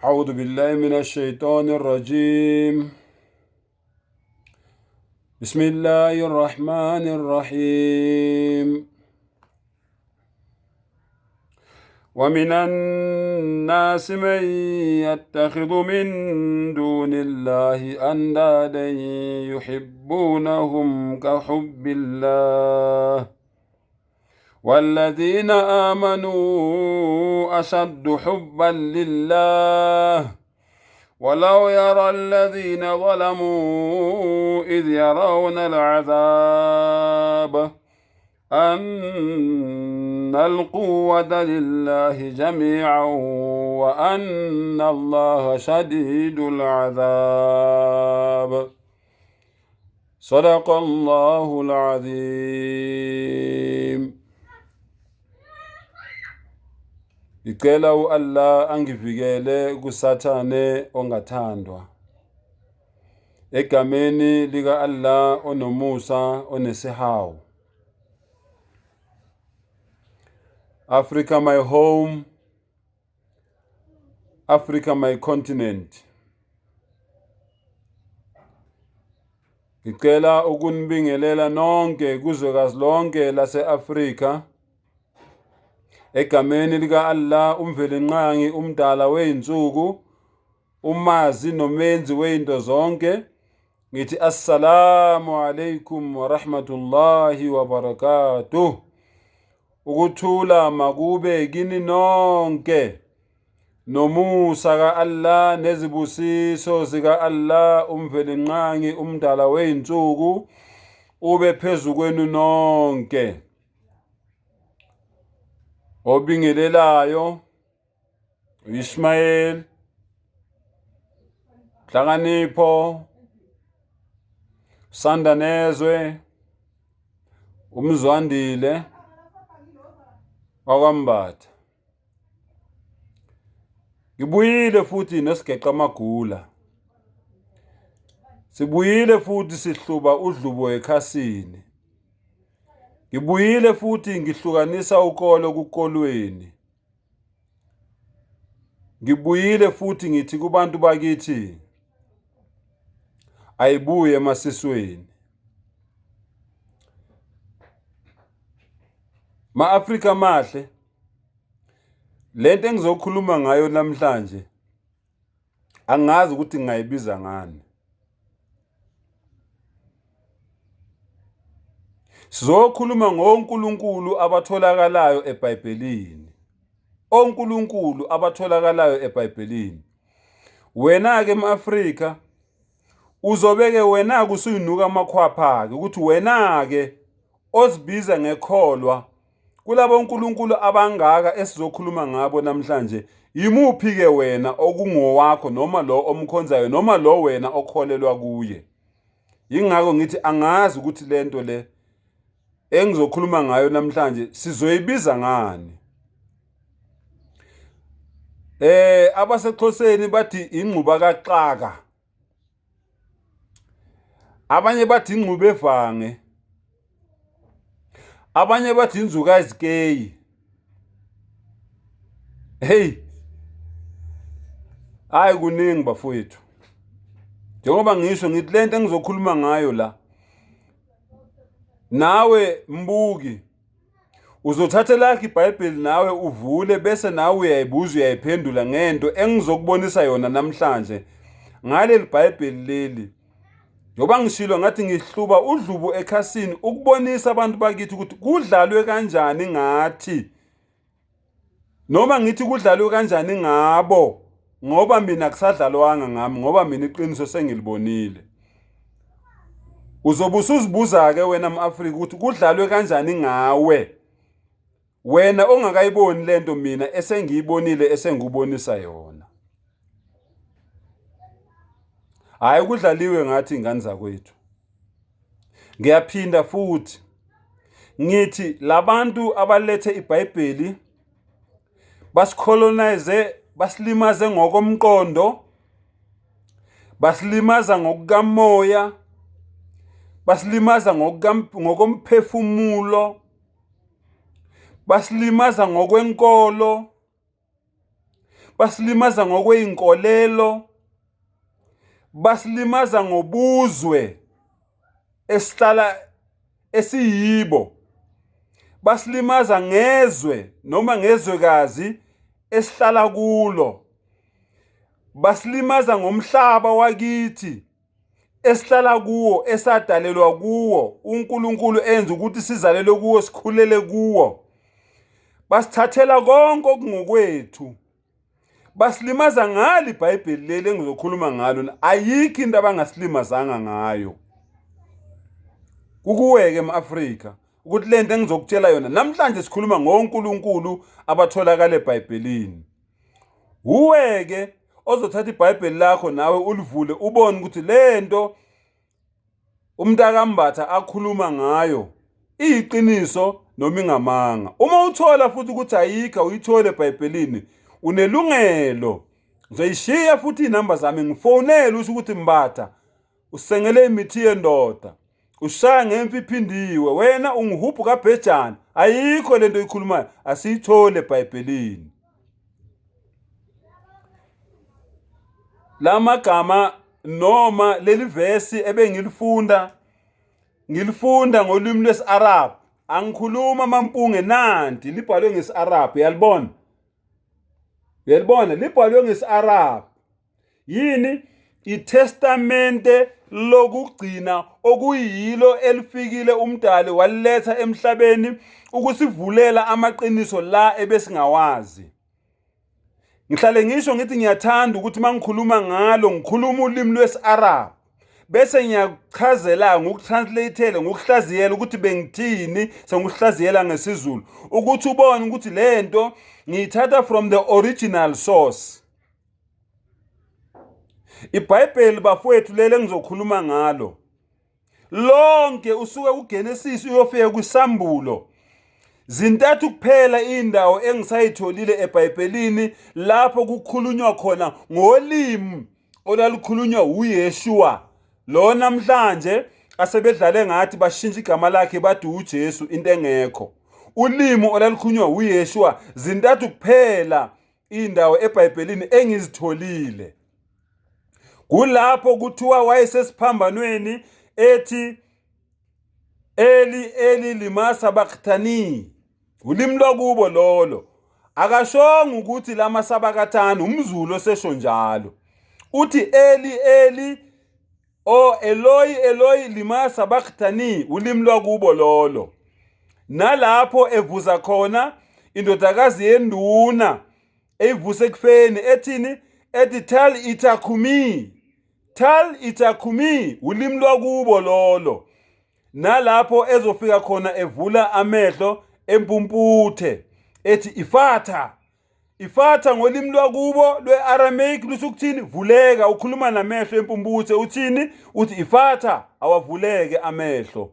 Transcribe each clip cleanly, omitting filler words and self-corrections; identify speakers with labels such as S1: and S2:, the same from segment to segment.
S1: أعوذ بالله من الشيطان الرجيم. بسم الله الرحمن الرحيم. ومن الناس من يتخذ من دون الله أندادا يحبونهم كحب الله والذين آمنوا أشد حبا لله ولو يرى الذين ظلموا إذ يرون العذاب أن القوة لله جميعا وأن الله شديد العذاب. صدق الله العظيم. Ngicela Allah angivikele kusathane ongathandwa. Egameni lika Allah onomusa onesihawu. Africa my home, Africa my continent. Ngicela ukunibingelela nonke kuzwekazi lonke lase-Afrika. Egameni lika Allah umvelinqangi umdala weyinsuku umazi nomenzi weinto zonke ngithi assalamu alaikum wa rahmatullahi wa barakatuh. Ukuthula makube kini nonke nomusa ka Allah nezibusiso zika Allah umvelinqangi umdala weyinsuku ube phezu kwenu nonke. Obingelelayo Ismail Hlakanipho Sandanezwe Umzwandile wakwambatha. Ngibuyile futhi nesigeqa amagula. Sibuyile futhi sihluba udlubo ekhasini. Ngibuyile futhi ngihlukanisa ukolo kukolweni. Ngibuyile futhi ngithi kubantu bakithi ayibuye emasisweni. Ma-Afrika mahle, lento engizokhuluma ngayo namhlanje angazi ukuthi ngayibiza ngani. Sizokhuluma ngoNkulunkulu abatholakalayo eBhayibhelini. ONkulunkulu abatholakalayo eBhayibhelini. Wena ke eMafrika uzobeke wena kusuyinuka amakhwapha ke ukuthi wena ke ozibiza ngekholwa kulabo onkulunkulu abangaka esizokhuluma ngabo namhlanje. Yimuphi ke wena okungowakho noma lo omkhonzayo noma lo wena okholelwa kuye? Yingakho ngithi angazi ukuthi lento le engizokhuluma ngayo namhlanje sizoyibiza ngani. Abasexhoseni bathi ingquba kaXaka. Abanye bathi ingquba evange. Abanye bathi inzuka izikeyi. Hey. Hayi kuningi bafowethu. Njengoba ngisho ngithi lento engizokhuluma ngayo la. Nawe mbuki uzothatha lakhe iBhayibheli nawe uvule bese nawe uyayibuza uyayiphendula ngento engizokubonisa yona namhlanje ngaleli iBhayibheli leli. Njoba ngishilo ngathi ngihluba udlubo ekhasini ukubonisa abantu bakithi ukuthi kudlalwe kanjani ngathi. Noma ngithi kudlalwe kanjani ngabo ngoba mina kusadlalwanga ngami ngoba mina iqiniso sengilibonile. Uzobusuzibuza ke wena eMafrika ukuthi kudlalwe kanjani ngawe. Wena ongakayiboni lento mina esengiyibonile esengubonisa yona. Hayi kudlaliwe ngathi ingane zakwethu. Ngiyaphinda futhi ngithi labantu abalethe iBhayibheli basicolonize basilimaze ngokomqondo, basilimaza ngokukamoya, basilimaza ngokomphefumulo, basilimaza ngokwenkolo, basilimaza ngokweinkolelo, basilimaza ngobuzwe esiyibo, basilimaza ngezwe noma ngezwekazi esihlala kulo, basilimaza ngomhlaba wakithi esihlala kuwo, esadalelwa kuwo, uNkulunkulu enza ukuthi sizalelwe kuwo, sikhulele kuwo. Basithathela konke okungokwethu, basilimaza ngalo iBhayibheli leli engizokhuluma ngalo. Ayikho into abangasilibazanga ngayo. Kukuweke ema-Afrika ukuthi lento engizokutshela yona namhlanje sikhuluma ngoNkulunkulu abatholakala eBhayibhelini. Uweke ozothatha iBhayibheli lakho nawe ulivule ubone ukuthi lento uMntakambatha akhuluma ngayo iyiqiniso noma ingamanga. Uma uthola futhi ukuthi ayikho uyithole eBhayibhelini, unelungelo. Ngizoyishiya futhi inamba zami, ngifonele usho ukuthi Mbatha usengele imithi yendoda, ushaya ngempi iphindiwe, wena ungihubhu kaBhejane. Ayikho lento oyikhulumayo, asiyithole eBhayibhelini. Lamagama noma leli verse ngilifunda ngolimi lwesi-Arab. Angikhuluma mampunge nanti, libhalwe ngesi-Arab. Uyalibona? Libhalwe ngesi-Arab. Yini? iTestamente lokugcina okuyilo elifikile uMdali waliletha emhlabeni ukusivulela amaqiniso la ebesingawazi. Ngihlale ngisho ngithi ngiyathanda ukuthi mangikhuluma ngalo ngikhuluma ulimi lwesi-Arab bese ngiyakuchazela ngokutranslateela, ngokuhlaziyela ukuthi bengithini, sengikuhlaziyela ngesiZulu ukuthi ubone ukuthi lento ngiyithatha from the original source. iBhayibheli bafowethu lele engizokhuluma ngalo lonke usuke kuGenesis uyofika kwiSambulo, zintathu kuphela indawo engisayitholile eBhayibhelini lapho kukhulunywa khona ngolimi olalukhulunywa uYeshua, lo namhlanje asebedlale ngathi bashintsha igama lakhe bathi uJesu, into engekho. Ulimi olalukhulunywa uYeshua, zintathu kuphela indawo eBhayibhelini engizitholile. Kulapho kuthiwa wayesesiphambanweni ethi Eli Eli lima sabaqthani, ulimi lwakubo lolo. Akashonga ukuthi lama sabakathani, umZulu osesho njalo. Uthi Eli Eli o Eloi Eloi lima sabaqthani, ulimi lwakubo lolo. Nalapho evuza khona indodakazi yenduna eyivuse ekufeni ethini, ethi Tal itakumi, Tal itakumi, ulimi lwakubo lolo. Nalapho ezofika khona evula amehlo empumputhe ethi Ifatha. Ifatha ngolimi lwakubo lwe-Aramaic lusho ukuthini? Vuleka. Ukhuluma namehlo empumputhe uthini? Uthi Ifatha, awavuleke amehlo.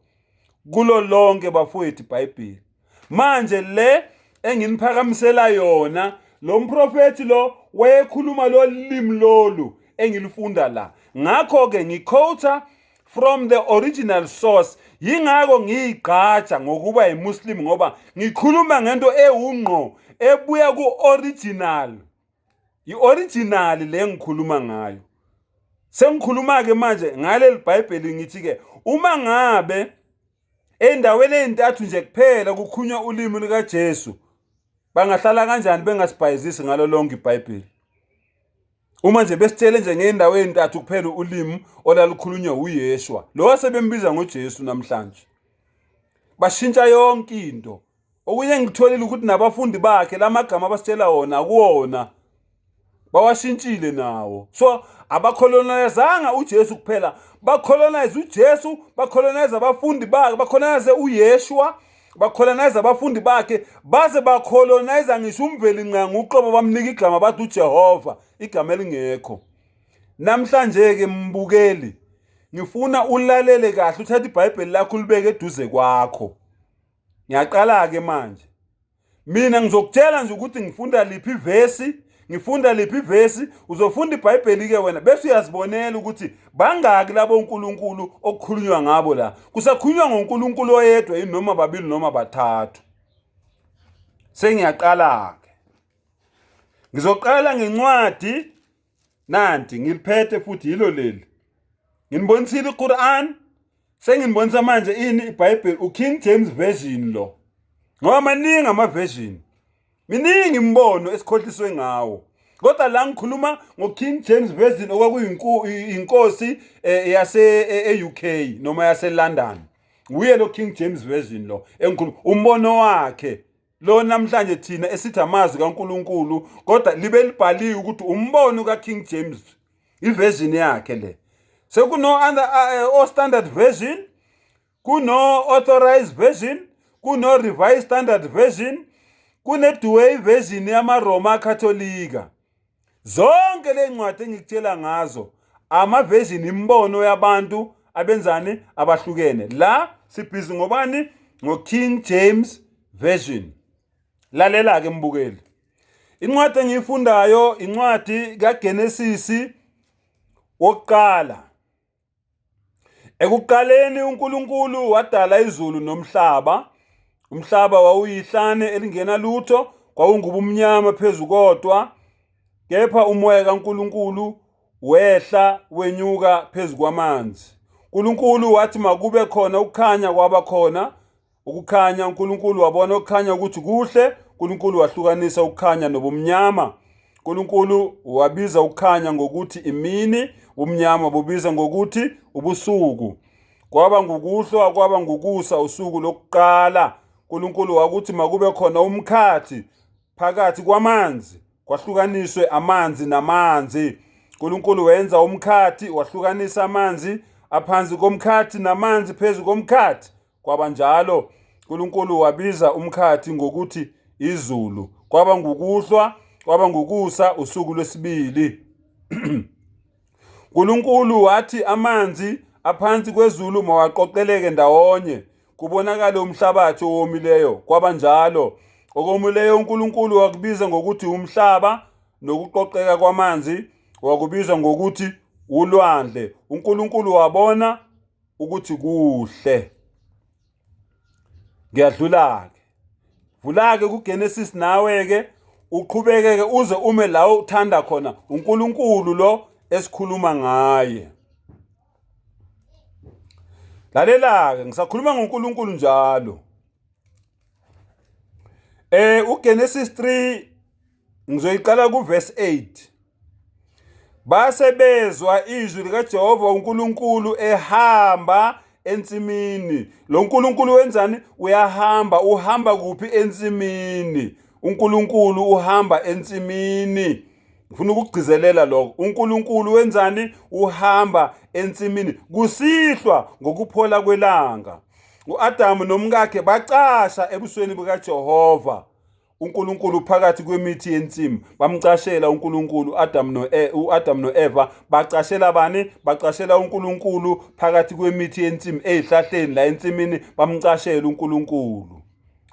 S1: Kulo lonke bafowethu iBhayibheli. Manje le enginiphakamisela yona, lo mprofethi lo wayekhuluma lo limi lolu engilifunda la. Ngakho ke ngiquote from the original source. Yingakho ngiyigqaja ngokuba yiMuslim, ngoba ngikhuluma ngento ewungqo ebuya ku-original. I-original le ngikhuluma ngayo. Sengikhuluma ke manje ngaleli Bhayibheli ngithi ke uma ngabe endaweni ezintathu nje kuphela kukhunywa ulimi likaJesu, bangahlala kanjani bengasibhayizisi ngalo lonke iBhayibheli? Uma nje besitshele nje ngendawo ezintathu kuphela ulimi olalukhulunywa uYeshua, lo wasebembiza ngoJesu namhlanje. Bashintsha yonke into. Okunye ngitholile ukuthi nabafundi bakhe lamagama abasitshela wona akuwona, bawashintshile nawo. So abakholonizanga uJesu kuphela, bakholonize uJesu, bakholonize abafundi bakhe, bakholonize uYeshua, bakholonize abafundi bakhe, baze bakholonize ngisho umveli nqanga uqobo bamnika igama bathi uJehova, igama elingekho. Namhlanje ke mbukeli, ngifuna ulalele kahle, uthathe iBhayibheli lakho ulibeke eduze kwakho. Ngiyaqala ke manje. Mina ngizokutshela nje ukuthi ngifunda liphi verse, uzofunda iBhayibheli ke wena bese uyazibonela ukuthi bangaki labo uNkulunkulu okukhulunywa ngabo la. Kusakhulunywa ngoNkulunkulu oyedwa yini noma babili noma bathathu? Sengiyaqala ke. Ngizoqala ngencwadi nanti ngiliphethe futhi yilo leli. Nginibonisile iQuran, senginibonisa manje ini iBhayibheli uKing James Version lo. Ngoba maningi ama-version. Miningi imbono esikhohliswe ngawo. Kodwa la ngikhuluma ngoKing James Version okwakuyinkosi yase-UK noma yase-London. Uye lo King James Version lo engikhuluma umbono wakhe. Lo namhlanje thina esithi amazwi kaNkuluNkulu kodwa libe libhaliwe ukuthi umbono kaKing James iversion yakhe le. Sekuno standard version, kuno authorized version, kuno revised standard version, kune Douay version yamaRoma Katolika. Zonke le ncwadi engikutshela ngazo ama-version imbono yabantu abenzani abahlukene. La sibhizi ngobani? Ngo-King James Version. Lalela ke mbukeli. Incwadi engiyifundayo incwadi kaGenesis wokuqala. Ekuqaleni uNkulunkulu wadala izulu nomhlaba. Umhlaba wawuyihlane elingena lutho, kwawungubumnyama phezulu kodwa. Kepha umoya kaNkulunkulu wehla wenyuka phezulu kwamanzi. uNkulunkulu wathi makube khona ukukhanya, kwaba khona ukukhanya. uNkulunkulu wabona ukukhanya ukuthi kuhle. uNkulunkulu wahlukanisa ukukhanya nobumnyama. uNkulunkulu wabiza ukukhanya ngokuthi imini, ubumnyama bubiza ngokuthi ubusuku. Kwaba ngukuhlwa, kwaba ngukusa usuku lokuqala. uNkulunkulu wakuthi makube khona umkhathi phakathi kwamanzi, kwahlukaniswe amanzi namanzi. uNkulunkulu wenza umkhathi, wahlukanisa amanzi aphansi komkhathi namanzi phezu komkhathi. Kwaba njalo. uNkulunkulu wabiza umkhathi ngokuthi izulu. Kwaba ngukuhlwa, kwaba ngukusa usuku lwesibili. uNkulunkulu wathi amanzi aphansi kwezulu mawaqoqeleke ndawonye, kubonakale umhlabathi owomileyo. Kwaba njalo. Okomileyo uNkulunkulu wakubiza ngokuthi umhlaba, nokuqoqeka kwamanzi wakubiza ngokuthi ulwandle. uNkulunkulu wabona ukuthi kuhle. Ngiyadlula-ke. Vula-ke kuGenesis nawe-ke uqhubeke-ke uze ume la uthanda khona uNkulunkulu lo esikhuluma ngaye. Lalela-ke ngisakhuluma ngoNkulunkulu njalo. uGenesis 3 ngizoyiqala kuverse 8. Base bezwa izwi likaJehova uNkulunkulu ehamba ensimini. Lo uNkulunkulu wenzani? Uyahamba. Uhamba kuphi? Ensimini. uNkulunkulu uhamba ensimini. Ngifuna ukugcizelela lokho. uNkulunkulu wenzani? Uhamba ensimini. Kusihlwa ngokuphola kwelanga. uAdamu nomkakhe bacasha ebusweni bukaJehova uNkulunkulu phakathi kwemithi yensimu. Bamcashela uNkulunkulu. uAdamu noEva bacashela bani? Bacashela uNkulunkulu phakathi kwemithi yensimu ezihlahleni la ensimini. Bamcashela uNkulunkulu.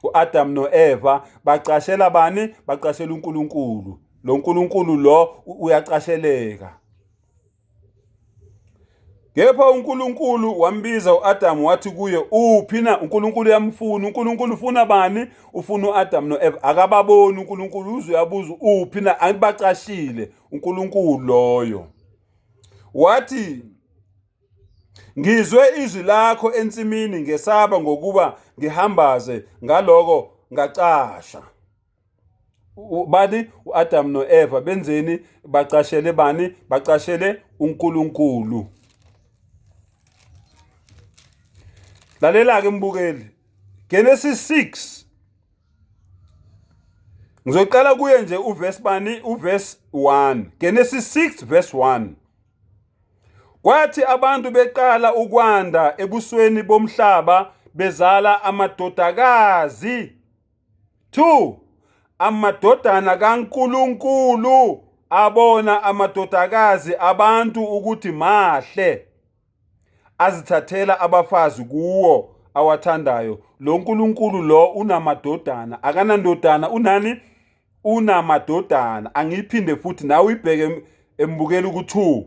S1: uAdamu noEva bacashela bani? Bacashela uNkulunkulu. Lo uNkulunkulu lo uyacasheleka. Kepha uNkulunkulu wambiza uAdamu wathi kuye, uphi na? uNkulunkulu yamfuna. uNkulunkulu ufuna bani? Ufuna uAdamu noEva. Akababoni uNkulunkulu, uze uyabuza uphi na? Anibacashile uNkulunkulu loyo. Wathi, ngizwe izwi lakho ensimini, ngesaba ngokuba ngihambaze, ngaloko ngacasha. Bani? uAdamu noEva benzeni? Bacashele bani? Bacashele uNkulunkulu. Lalela-ke mbukeli. Genesis 6. Ngizoqala kuye nje uverse bani? Uverse 1. Genesis 6 verse 1. Kwathi abantu beqala ukwanda ebusweni bomhlaba bezala amadodakazi. 2. Amadodana kaNkulunkulu abona amadodakazi abantu ukuthi mahle, azithathela abafazi kuwo awathandayo. Lo uNkulunkulu lo unamadodana. Akanandodana. Unani? Unamadodana. Angiphinde futhi nawe uyibheke embukeli ukuthi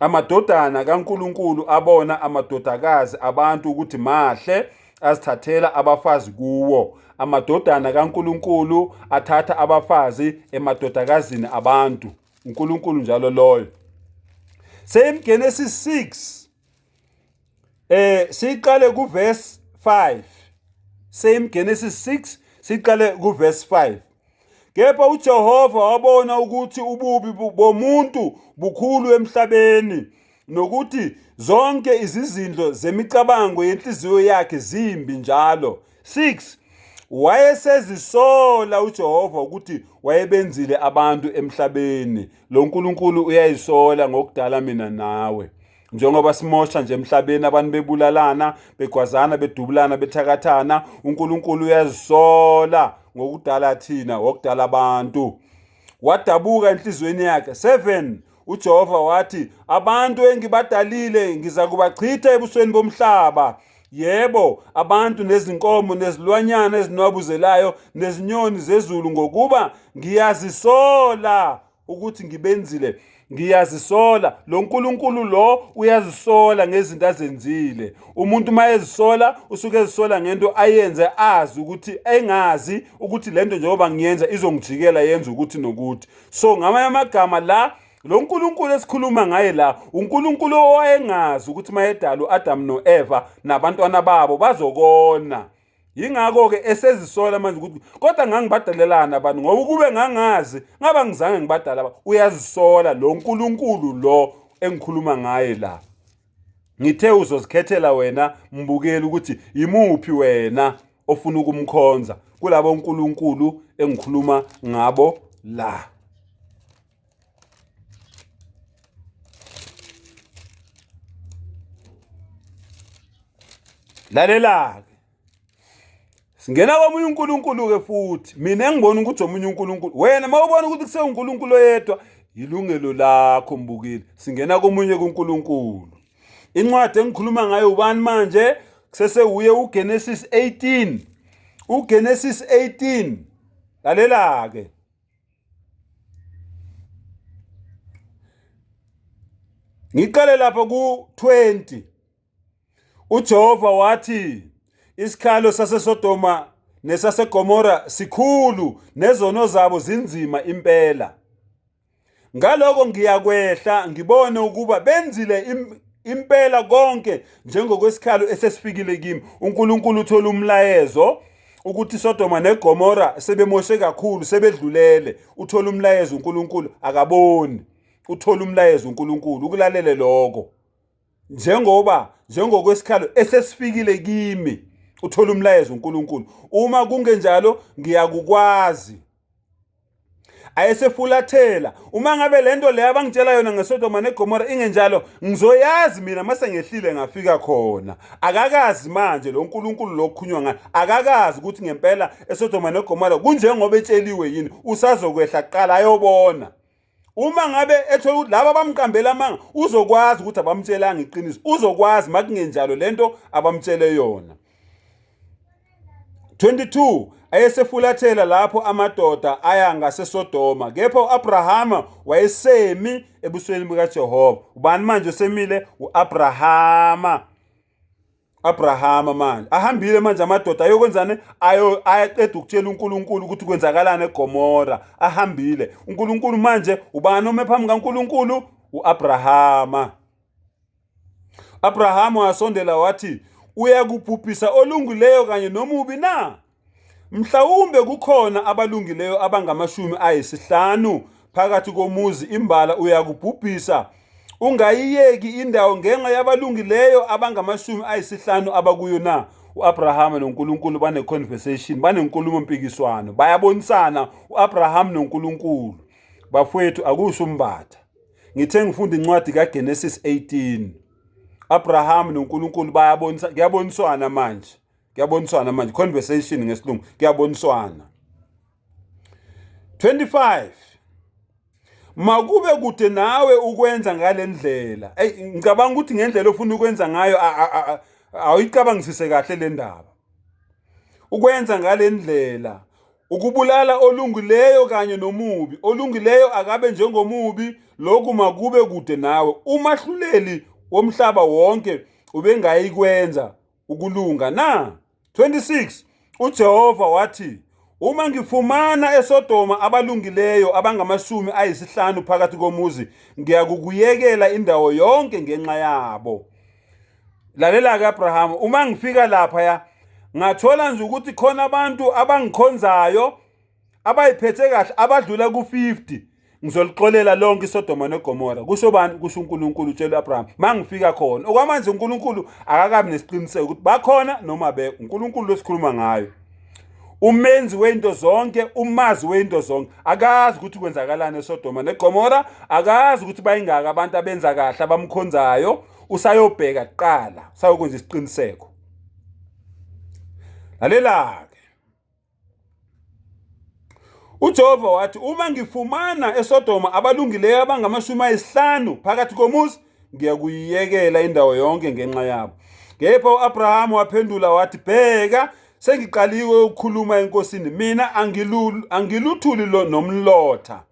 S1: amadodana kaNkulunkulu abona amadodakazi abantu ukuthi mahle, azithathela abafazi kuwo. Amadodana kaNkulunkulu athatha abafazi emadodakazini abantu. uNkulunkulu njalo loyo. Same Genesis 6. Siqale kuverse 5. Same Genesis 6 siqale kuverse 5. Kepha uJehova wabona ukuthi ububi bomuntu bukhulu emhlabeni, nokuthi zonke izizindlo zemicabango yenhliziyo yakhe zimbi njalo. 6. Wayesezisola uJehova ukuthi wayebenzile abantu emhlabeni. Lo uNkulunkulu uyayisola ngokudala mina nawe. Njengoba simosha nje emhlabeni, abantu bebulalana, begwazana, bedubulana, bethakathana, uNkulunkulu uyazisola ngokudala thina, ngokudala abantu. Wadabuka enhlizweni yakhe. 7. uJehova wathi, abantu engibadalile ngiza kubachitha ebusweni bomhlaba. Yebo, abantu nezinkomo nezilwanyana ezinwabuzelayo nezinyoni zezulu, ngokuba ngiyazisola ukuthi ngibenzile. Ngiyazisola. Lo uNkulunkulu lo uyazisola ngezinto azenzile. Umuntu mayezisola usuke ezisola ngento ayenze azi ukuthi engazi ukuthi lento njengoba ngiyenza izongijikela yenza ukuthi nokuthi. So ngamanye amagama la lo uNkulunkulu esikhuluma ngaye la uNkulunkulu owayengazi ukuthi mayedala uAdam noEva nabantwana babo bazokona. Yingakho-ke esezisola manje ukuthi kodwa ngangibadalelana abantu ngoba kube ngangazi ngaba ngizange ngibadala. Uyazisola lo uNkulunkulu lo engikhuluma ngaye la. Ngithe uzozikhethela wena mbukeli ukuthi imuphi wena ofuna ukumkhonza kulabo uNkulunkulu engikhuluma ngabo la. Lalela-ke, singena komunye uNkulunkulu-ke futhi. Mina engibona ukuthi omunye uNkulunkulu, wena mawubona ukuthi kusewuNkulunkulu oyedwa, ilungelo lakho mbukeli. Singena komunye kuNkulunkulu. Incwadi engikhuluma ngayo ubani manje? Kusesewuye uGenesis 18. uGenesis 18. Lalela-ke. Ngiqale lapha ku-20. uJehova wathi, isikhalo saseSodoma nesaseGomora sikhulu, nezono zabo zinzima impela. Ngaloko ngiyakwehla ngibone ukuba benzile impela konke njengokwesikhalo esesifikile kimi. uNkulunkulu uthola umlayezo ukuthi iSodoma neGomora sebemoshe kakhulu, sebedlulele. Uthola umlayezo uNkulunkulu akaboni. Uthola umlayezo uNkulunkulu ukulalele lokho. Njengokwesikhalo esesifikile kimi, uthola umlayezo uNkulunkulu. Uma kungenjalo ngiyakukwazi. Ayesefulathela, uma ngabe lento le abangitshela yona ngeSodoma neGomora ingenjalo, ngizoyazi mina mase ngehlile ngafika khona. Akakazi manje lo uNkulunkulu lokukhunywa ngayo. Akakazi ukuthi ngempela eSodoma neGomora kunjengoba etsheliwe yini. Usazokwehla kuqala ayobona. Uma ngabe ethola ukuthi laba abamqambela amanga, uzokwazi ukuthi abamtshelanga iqiniso. Uzokwazi makungenjalo lento abamtshele yona. 22. Ayesefulathela lapho amadoda aya ngaseSodoma, kepha uAbrahama wayesemi ebusweni bukaJehova. Ubani manje osemile? uAbrahama. Abrahama manje ahambile manje amadoda ayokwenzane, ayaqeda ukutshela uNkulunkulu ukuthi kwenzakalana eGomora. Ahambile. uNkulunkulu manje ubani ome phambi kaNkulunkulu? uAbrahama. Abrahama wasondela wathi, uyakubhubhisa olungileyo kanye nomubi na? Mhlawumbe kukhona abalungileyo abangama50 phakathi komuzi imbala uyakubhubhisa. Ungayiyeki indawo ngenxa yabalungileyo abangama50 abakuyo na? uAbrahama noNkulunkulu bane conversation, banenkulumo mpikiswano, bayabonisana uAbrahama noNkulunkulu. Bafowethu akusho umbatha. Ngithe ngifunda incwadi kaGenesis 18. Abrahama noNkulunkulu bayabonisana, kuyaboniswana manje. Kuyaboniswana manje, conversation ngesilungu, kuyaboniswana. 25. Makube kude nawe ukwenza ngalendlela. Ngicabanga ukuthi ngendlela ofuna ukwenza ngayo awuyicabangisise kahle le ndaba. Ukwenza ngalendlela, ukubulala olungileyo kanye nomubi. Olungileyo akabe njengomubi, lokhu makube kude nawe. Umahluleli womhlaba wonke ubengayikwenza ukulunga na? 26 uJehova wathi, uma ngifumana eSodoma abalungileyo abangamashumi ayisihlanu phakathi komuzi, ngiyakukuyekela indawo yonke ngenxa yabo. Lalela-ke Abraham, uma ngifika lapha ngathola nje ukuthi khona abantu abangikhonzayo abayiphethe kahle abadlula ku50, ngizolixolela lonke iSodoma neGomora. Kusho bani? Kusho uNkulunkulu, utshela Abraham. Mangifika khona okwamanje uNkulunkulu akakabi nesiqiniseko ukuthi bakhona noma uNkulunkulu losikhuluma ngayo. Umenzi weinto zonke, umazi weinto zonke, akazi ukuthi kwenzakalani eSodoma neGomora, akazi ukuthi bayingaka abantu abenza kahle abamkhonzayo. Usayobheka kuqala, usayokwenza isiqiniseko. Lalela-ke, uJehova wathi, uma ngifumana eSodoma abalungileyo abangamashumi ayisihlanu phakathi komuzi, ngiyakuyiyekela indawo yonke ngenxa yabo. Kepha u-Abraham waphendula wathi, bheka, sengiqaliwe ukukhuluma enkosini, mina angiluthuli nomlotha.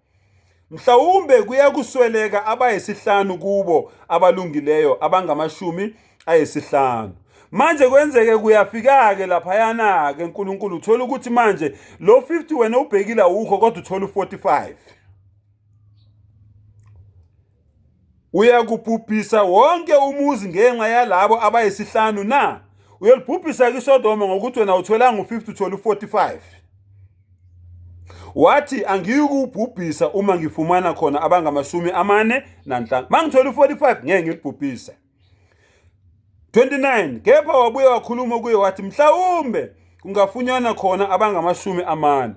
S1: Mhlawumbe kuyakusweleka abayisihlanu kubo abalungileyo abangamashumi ayisihlanu. Manje kwenzeke kuyafika-ke laphayana-ke uNkulunkulu uthola ukuthi manje lo 50 wena ubhekile awukho kodwa uthola u45. Uyakubhubhisa wonke umuzi ngenxa yalabo abayisihlanu na? Uyolibhubhisa kwiSodoma ngokuthi wena utholanga u50 uthola u45. Wathi angiyukubhubhisa uma ngifumana khona abangamashumi amane nanhlanu. Mangithola u45 ngeke ngilibhubhise. 29 kepha wabuye wakhuluma kuye wathi, mhlawumbe kungafunyana khona abangamashumi amane.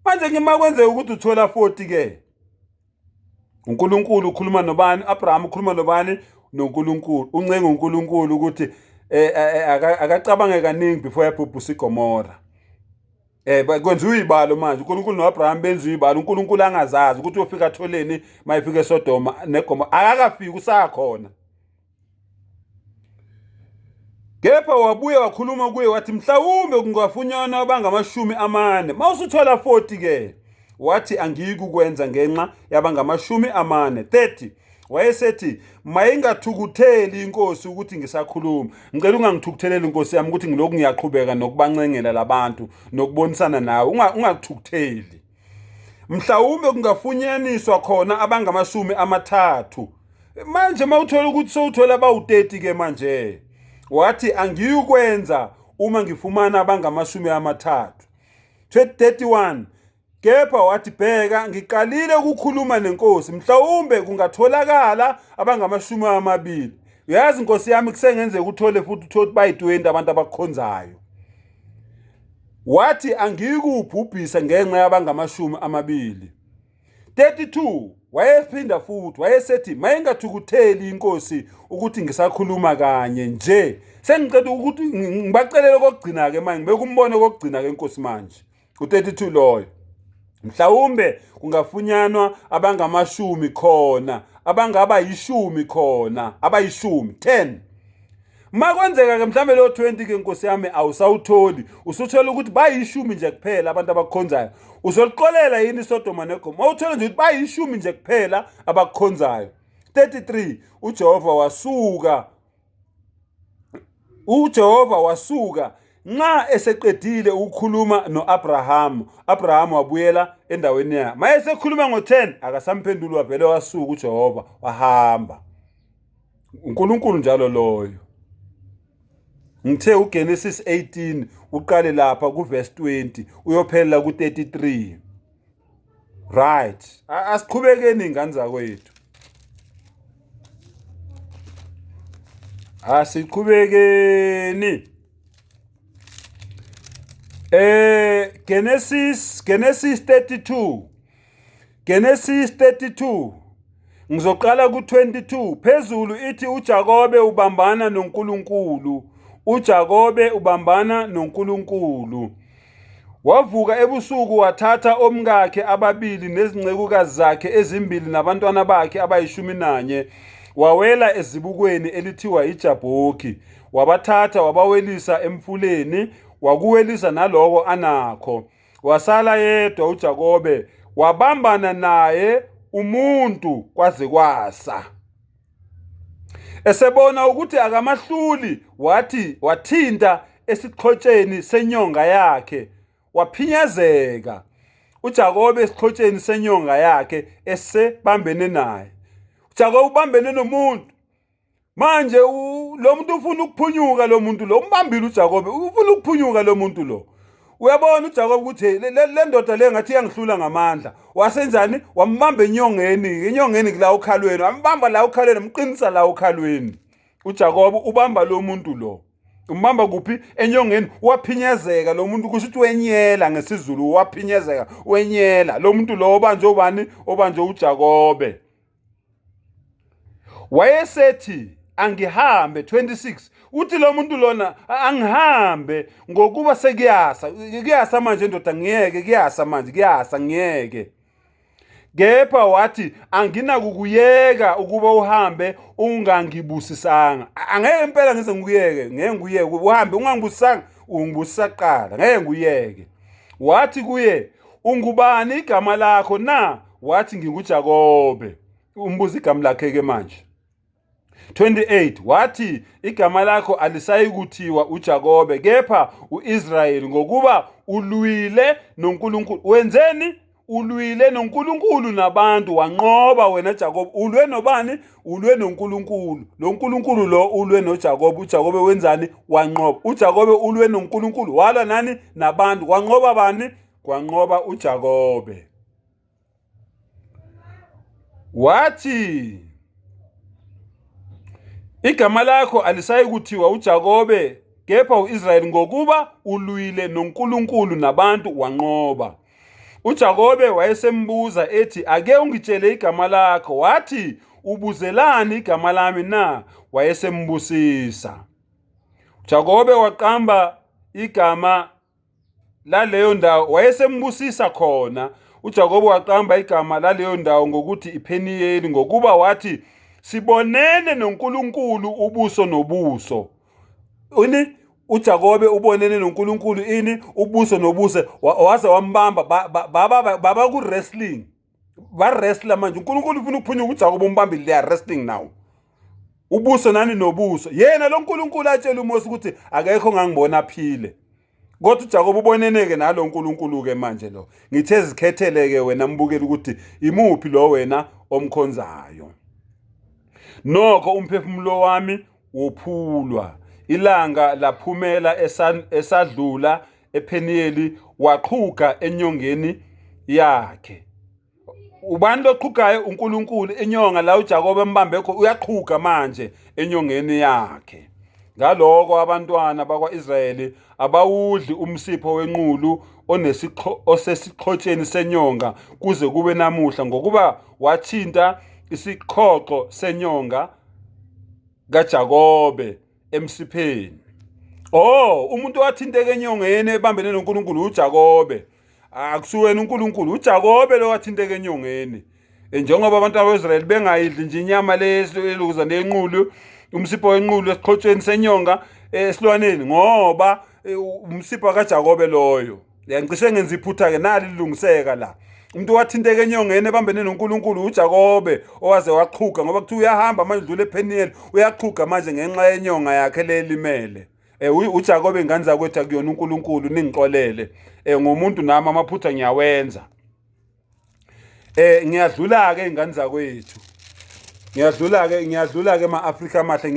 S1: Manje ngimakwenzeka ukuthi uthola 40-ke. uNkulunkulu ukhuluma nobani? Abraham ukhuluma nobani? noNkulunkulu. Uncenga uNkulunkulu ukuthi akacabange kaningi before yabhubhisa iGomora. Kwenziwa ibalo manje. uNkulunkulu noAbraham benziwa ibalo. uNkulunkulu angazazi ukuthi uyofika atholeni mayifika eSodoma neGomora. Akakafiki, usakhona. Kepha wabuye wakhuluma kuye wathi, mhlawumbe kungafunyana abangamashumi amane. Mawusuthola 40-ke. Wathi angiyikukwenza ngenxa yabangamashumi amane. 30 wayesethi, mayingathukutheli inkosi ukuthi ngisakhuluma. Ngicela ungangithukutheleli inkosi yami ukuthi ngilokhu ngiyaqhubeka nokubancengela labantu nokubonisana nawe. Ungathukutheli. Mhlawumbe kungafunyaniswa khona abangamashumi amathathu. Manje mawuthola ukuthi sowuthola abawu30-ke manje. Wathi angiyukwenza uma ngifumana abangamashumi amathathu. 31 kepha wathi, bheka, ngiqalile ukukhuluma nenkosi, mhlawumbe kungatholakala abangamashumi amabili. Uyazi inkosi yami, kusengenzeka uthole futhi uthole bayi20 abantu abakukhonzayo. Wathi angiyikubhubhisa ngenxa yabangamashumi amabili. 32 wayephinda futhi wayesethi, mayingathukutheli inkosi ukuthi ngisakhuluma kanye nje. Sengicela ukuthi ngibacelele kokugcina-ke manje, ngibeka umbono kokugcina-ke inkosi manje. U32 loyo, mhlawumbe kungafunyanwa abangamashumi khona, abangaba yishumi khona, abayishumi 10. Makwenzeka-ke mhlambe lo 20-ke inkosi yami awusawutholi, usuthola ukuthi bayishumi nje kuphela abantu abakukhonzayo. Uzoliqolela yini iSodoma neGomora? Mawuthola nje ukuthi bayishumi nje kuphela abakukhonzayo. 33 uJehova wasuka nxa eseqedile ukukhuluma noAbraham. Abraham wabuyela endaweni yakhe. Mayesekhuluma ngo10 akasamphenduli, wavele wasuka uJehova wahamba. uNkulunkulu njalo loyo. Ngithe uGenesis 18 uqale lapha kuverse 20 uyophelela ku33. Right. Asiqhubekeni ingane zakwethu. Asiqhubekeni. Genesis 32. Genesis 32. Ngizoqala ku22. Phezulu ithi uJakobe ubambana noNkulunkulu. uJakobe ubambana noNkulunkulu. Wavuka ebusuku wathatha omkakhe ababili nezincekukazi zakhe ezimbili nabantwana bakhe abayishumi-nanye. Wawela ezibukweni elithiwa iJabhoki. Wabathatha wabawelisa emfuleni, wakuwelisa naloko anakho. Wasala yedwa uJakobe, wabambana naye umuntu kwaze kwasa. Esebona ukuthi akamahluli, wathinta esiqhotsheni senyonga yakhe waphinyazeka. uJakobe esiqhotsheni senyonga yakhe esebambene naye. uJakobe ubambene nomuntu. Manje lo muntu ufuna ukuphunyuka, lo muntu lo umbambile uJakobe ufuna ukuphunyuka lo muntu lo. Uyabona uJakobe ukuthi le ndoda le ngathi yangihlula ngamandla. Wasenjani? Wambamba enyongeni kula ukhalweni. Wambamba la ukhalweni, amqinisa la ukhalweni. uJakobe ubamba lo muntu lo. Umbamba kuphi? Enyongeni. Waphinyazeka lo muntu, kusho ukuthi wenyela ngesizulu, waphinyazeka, wenyela. Lo muntu lo obanje ubani? Obanje uJakobe. Wayesethi angihambe, 26. Uthi lo muntu lona angihambe ngokuba sekuyasa manje ndoda, ngiyeke kuyasa manje, kuyasa ngiyeke. Kepha wathi anginakukuyeka ukuba uhambe ungangibusisanga. Angeke impela ngize ngikuyeke, ngeke ngikuyeke uhambe ungangibusisanga, ungibusisa kuqala, ngeke ngikuyeke. Wathi kuye, ungubani igama lakho na? Wathi nginguJakobe. Umbuza igama lakhe ke manje. 28. Wathi igama lakho alisayi kuthiwa uJakobe kepha uIsrayeli, ngokuba ulwile noNkulunkulu. Wenzeni? Ulwile noNkulunkulu nabantu, wanqoba wena Jakobe. Ulwe nobani? Ulwe noNkulunkulu. Lo nkulunkulu lo ulwe noJakobe. uJakobe wenzani? Wanqoba. uJakobe ulwe noNkulunkulu, walwa nani? Nabantu. Wanqoba bani? Wanqoba uJakobe. Wathi igama lakho alisayi kuthiwa uJakobe kepha uIsrayeli, ngokuba ulwile noNkulunkulu nabantu, wanqoba. uJakobe wayesembuza ethi, ake ungitshele igama lakho. Wathi, ubuzelani igama lami na? Wayesembusisa. uJakobe waqamba igama laleyo ndawo, wayesembusisa khona. uJakobe waqamba igama laleyo ndawo ngokuthi iPheniyeli, ngokuba wathi, sibonene noNkulunkulu ubuso nobuso. uJakobe ubonene noNkulunkulu ubuso nobuso. Waze wambamba baba ku wrestling. Ba wrestler manje. uNkulunkulu ufuna ukuphunyuka, uJakobe umbambile, they are wrestling now. Ubuso nani nobuso. Yena lo nkulunkulu atshela uMose ukuthi akekho ngangibona aphile. Kodwa uJakobe uboneneke nalo uNkulunkulu ke manje lo. Ngithe zikhetheleke wena mbukeli ukuthi imuphi lo wena omkhonzayo. Nokho umphefumulo wami wophulwa. Ilanga laphumela esadlula ePheniyeli, waqhuga enyongeni yakhe. Ubani loqhugayo? uNkulunkulu. Inyonga la uJakobe embambe kho uyaqhuga manje enyongeni yakhe. Ngaloko abantwana bakwaIsrayeli abawudli umsipho wenqulu osesiqhotsheni senyonga kuze kube namuhla, ngokuba wathinta isiqhoqo senyonga kaJakobe emsipheni. Umuntu wathinteke enyongeni ebambene noNkulunkulu uJakobe. Akusuwena uNkulunkulu, uJakobe lo wathinteke enyongeni. Njengoba abantu bakwaIsrayeli bengayidli nje inyama lelukuza nenqulu, umsipho wenqulu esiqhotsheni senyonga esilwaneni, ngoba umsipho kaJakobe loyo. Ngicishe ngenza iphutha ke nali lilungiseka la. Umuntu wathinteke enyongeni ebambene noNkulunkulu uJakobe, owaze waqhuga, ngoba kuthi uyahamba manje udlule ePheniyeli, uyaqhuga manje ngenxa yenyonga yakhe lelimele. uJakobe ingane zakwethu akuyona uNkulunkulu, ningixolele. Ngomuntu nami amaphutha ngiyawenza. Ngiyadlula ke ingane zakwethu. Ngiyadlula ke ema-Afrika amahle,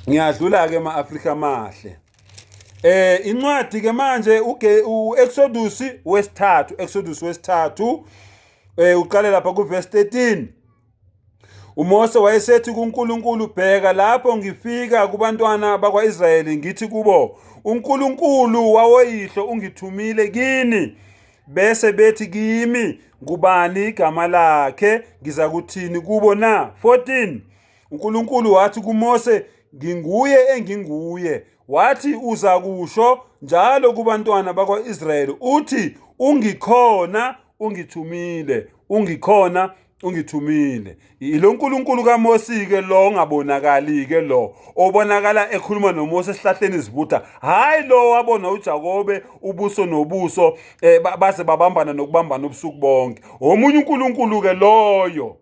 S1: ngiyadlula ke ema-Afrika amahle. Incwadi ke manje uExodus wesithathu, uqale lapha kuverse 13. uMose wayesethi kuNkulunkulu, bheka lapho ngifika kubantwana bakwaIsrayeli ngithi kubo, uNkulunkulu wawoyihlo ungithumile kini. Bese bethi kimi, ngubani igama lakhe? Ngizakuthini kubo na? 14. uNkulunkulu wathi kuMose, nginguye enginguye. Wathi uza kusho njalo kubantwana bakwaIsrayeli uthi, ungikhona ungithumile, ungikhona ungithumile. Ilo nkulunkulu kaMose ke lo ongabonakali ke lo, obonakala ekhuluma noMose esihlahleni izibutha, hayi lo wabona uJakobe ubuso nobuso base babambana nokubambana ubusuku bonke. Omunye uNkulunkulu ke loyo.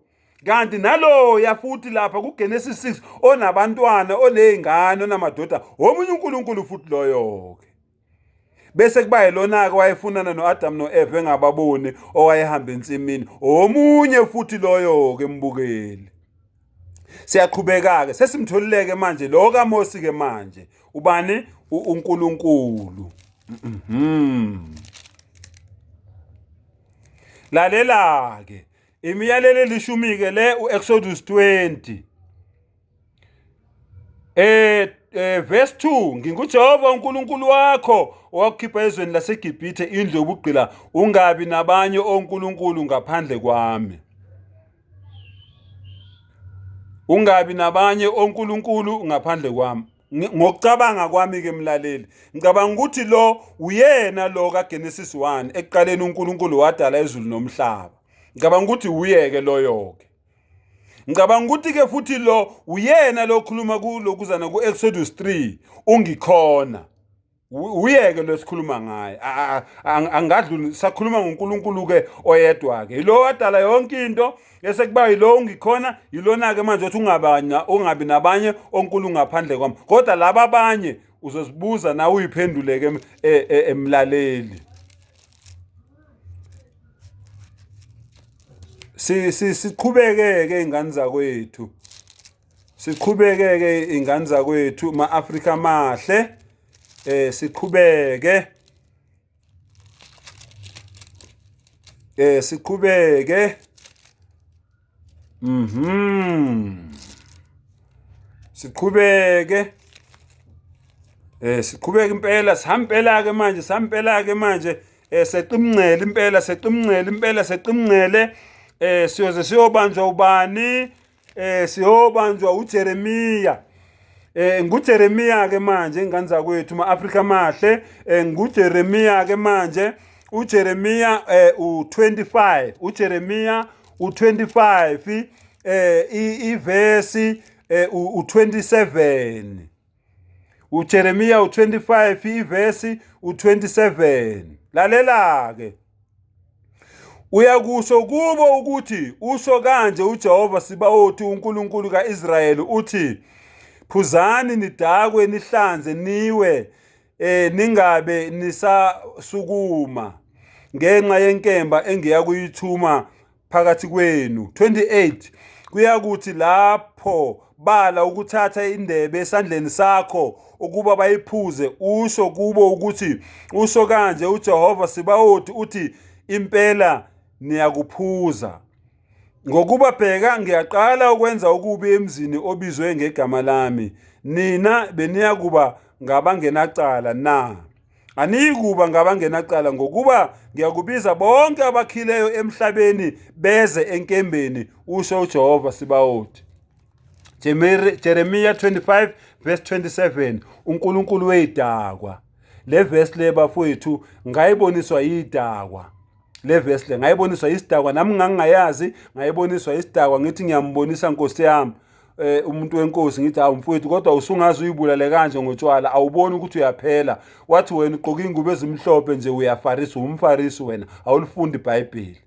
S1: kanti naloya futhi lapha kuGenesis 6 onabantwana onezingane onamadoda omunye uNkulunkulu futhi loyo ke bese kuba yilona ke wayefunana noAdam noEva engababoni owayehamba ensimini omunye futhi loyo ke mbukeli siyaqhubeka ke sesimtholileke manje lo kaMosi ke manje ubani uNkulunkulu lalela ke imiyalelo elishumi ke le uExodus 20 verse 2 nginguJehova uNkulunkulu wakho owakukhipha ezweni laseGibhithe indlu yobugqila ungabi nabanye onkulunkulu ngaphandle kwami ungabi nabanye onkulunkulu ngaphandle kwami ngokucabanga kwami ke mlaleli ngicabanga ukuthi lo uyena lo kaGenesis 1 ekuqaleni uNkulunkulu wadala izulu nomhlaba ngicabanga ukuthi uyeke loyo ke ngicabanga ukuthi ke futhi lo uyena lo khuluma kulokuzana kuExodus 3 ungikhona uyeke lo sikhuluma ngaye angadluli sakhuluma ngoNkulunkulu ke oyedwa ke lo wadala yonke into bese kuba yilo ungikhona yilona ke manje uthi ungabi nabanye onkulunkulu ngaphandle kwami kodwa laba abanye uzosibuza nawe uyiphendule ke emlaleli siqhubeke ke ingane zakwethu siqhubeke ke ingane zakwethu ma-Afrika mahle siqhubeke siqhubeke siqhubeke siqhubeke impela sihambela ke manje seqimncele impela seqimncele siyoze siyobanjwa ubani siyobanjwa uJeremiya nguJeremiya ke manje ingane zakwethu ma-Afrika mahle nguJeremiya ke manje uJeremiya u25 uJeremiya u25 ivesi u27 uJeremiya u25 ivesi u27 lalela ke uyakusho kubo ukuthi usho kanje uJehova Sibaothi uNkulunkulu kaIsrayeli uthi phuzani nidakwe nihlanze niwe ningabe nisasukuma ngenxa yenkemba engiya kuyithuma phakathi kwenu 28 kuyakuthi lapho bala ukuthatha indebe esandleni sakho ukuba bayiphuze usho kubo ukuthi usho kanje uJehova Sibaothi uthi impela niyakuphuza ngokuba bheka ngiyaqala ukwenza ukubi emzini obizwe ngegama lami nina beniyakuba ngabangenacala na anikuba ngabangenacala ngokuba ngiyakubiza bonke abakhileyo emhlabeni beze enkembeni usho uJehova Sibaothi Jeremiya 25 verse 27 uNkulunkulu weyidakwa le verse le bafowethu ngayiboniswa yidakwa le verse le ngayiboniswa isidakwa nami ngangayazi ngayiboniswa isidakwa ngithi ngiyambonisa Nkosi yami umuntu wenkosi ngithi hawu mfowethu kodwa usungazi uyibulale kanje ngotshwala awuboni ukuthi uyaphela wathi wena ugqoka ingubo ezimhlophe nje uyafarisa umfarisi wena awulifundi iBhayibheli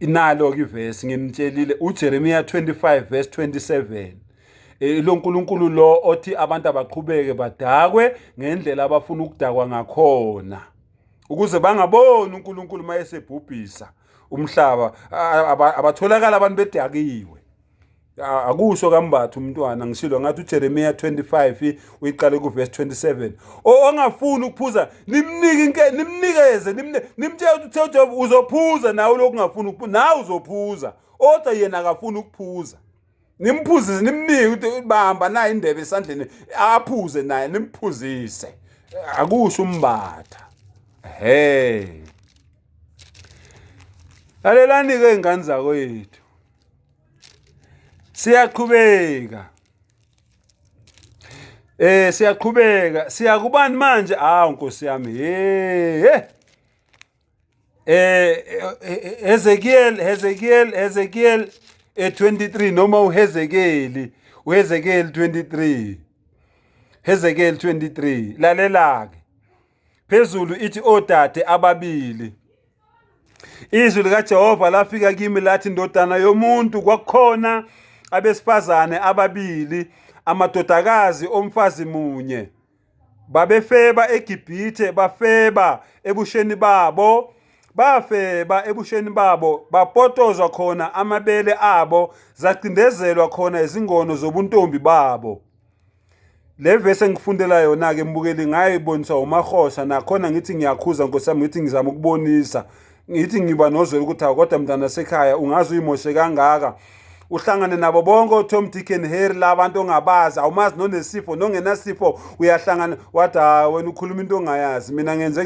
S1: inalo ke ivesi ngimtshelile uJeremiya 25 verse 27 lo uNkulunkulu lo othi abantu abaqhubeke badakwe ngendlela abafuna ukudakwa ngakhona ukuze bangaboni uNkulunkulu mayesebhubhisa umhlaba abatholakala abantu bedakiwe akusho kambathu umntwana ngishilo ngathi uJeremiya 25 uyiqale ku verse 27 ongafuni ukuphuza nimnikeze nimtshela ukuthi uJehova uzophuza nawe lokungafuni ukuphuza nawe uzophuza kodwa yena akafuni ukuphuza nimphuzise nimnike ukuthi bamba naye indebe esandleni aphuze naye nimphuzise akusho umbatha lalelani ke ingane zakwethu siyaqhubeka siyakubani manje Nkosi yami Hezekiel 23 noma uHezekeli 23 Hezekiel 23 lalela ke phezulu ithi odade ababili Izwi likaJehova lafika kimi lathi, ndodana yomuntu, kwakukhona abesifazane ababili, amadodakazi omfazi munye. Babefeba eGibhithe, bafeba ebusheni babo, bapotozwa khona amabele abo, zacindezelwa khona izingono zobuntombi babo. Le vesi engifundela yona-ke mbukeli ngayiboniswa uMahosha, nakhona ngithi ngiyakhuza Nkosi yami, ngithi ngizama ukubonisa, ngithi ngiba nozwelo ukuthi kodwa mntana sekhaya ungaze uyimoshe kangaka, uhlangane nabo bonke oTom Dick and Harry la bantu ongabazi, awumazi nonesifo nongenasifo, uyahlangana wathi wena ukhuluma into ongayazi, mina ngenze